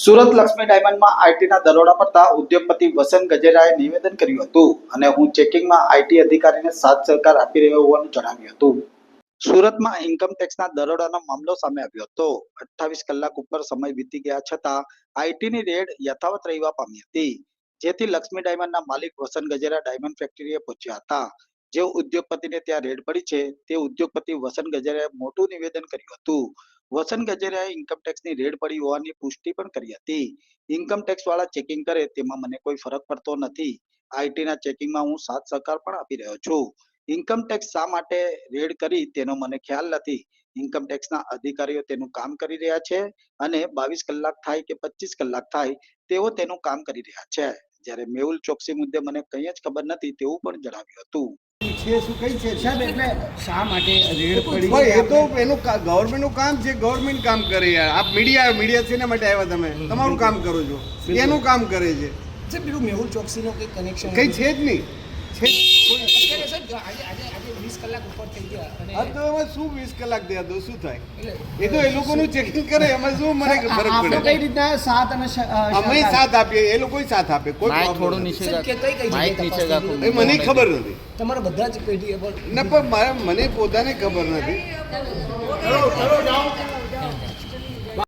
સુરત લક્ષ્મી ડાયમંડમાં આઈટીના દરોડા પડતા ઉદ્યોગપતિ વસંત ગજેરાએ નિવેદન કર્યું હતું અને હું ચેકિંગમાં આઈટી અધિકારીને સાથ સહકાર આપી રહ્યો હોવાનું જણાવ્યું હતું. સુરતમાં ઇન્કમ ટેક્સના દરોડાનો મામલો સામે આવ્યો હતો. 28 કલાક ઉપર સમય વીતી ગયા છતાં આઈટીની રેડ યથાવત રહેવા પામી હતી, જેથી લક્ષ્મી ડાયમંડના માલિક વસંત ગજેરા ડાયમંડ ફેક્ટરીએ પહોંચ્યા હતા. જે ઉદ્યોગપતિને ત્યાં રેડ પડી છે તે ઉદ્યોગપતિ વસંત ગજેરાએ મોટું નિવેદન કર્યું હતું. વસંત ગજેરાએ ઇન્કમ ટેક્સની રેડ પડી હોવાની પુષ્ટિ પણ કરી હતી. ઇન્કમ ટેક્સ વાળા ચેકિંગ કરે તેમાં મને કોઈ ફરક પડતો નથી. આઈટીના ચેકિંગમાં હું સાથ સહકાર પણ આપી રહ્યો છું. ઇન્કમ ટેક્સ શા માટે રેડ કરી તેનો મને ખ્યાલ નથી. ઇન્કમ ટેક્સના અધિકારીઓ તેનું કામ કરી રહ્યા છે અને 22 કલાક થાય કે 25 કલાક થાય તેઓ તેનું કામ કરી રહ્યા છે. જ્યારે મેહુલ ચોકસી મુદ્દે મને કંઈ જ ખબર નથી તેવું પણ જણાવ્યું હતું. છે શું કઈ છે સાહેબ, એટલે શા માટે રેડ પડી? ભાઈ એ તો એનું ગવર્મેન્ટનું કામ છે, ગવર્મેન્ટ કામ કરે યાર. આપ મીડિયા શેના માટે આવ્યા? તમે તમારું કામ કરો છો, એનું કામ કરે છે. સાહેબ, પેલું મેહુલ ચોકસીનો કંઈ કનેક્શન કઈ છે જ નહીં. છે અત્યારે સાહેબ આજે 20 કલાક ઉપર થઈ ગયા અને આ તો હવે શું 20 કલાક દે તો શું થાય? એટલે એ તો એ લોકોનું ચેકિંગ કરે, એમાં શું મને ફરક આપણે પડે? કઈ રીતના સાથ અને અમે સાથ આપીએ, એ લોકો સાથ આપે, કોઈ problem નથી. સાહેબ, કઈ જગ્યાએ એ મને ખબર નથી. તમારા બધા જ પેઢી ના પણ મને પોતાને ખબર નથી.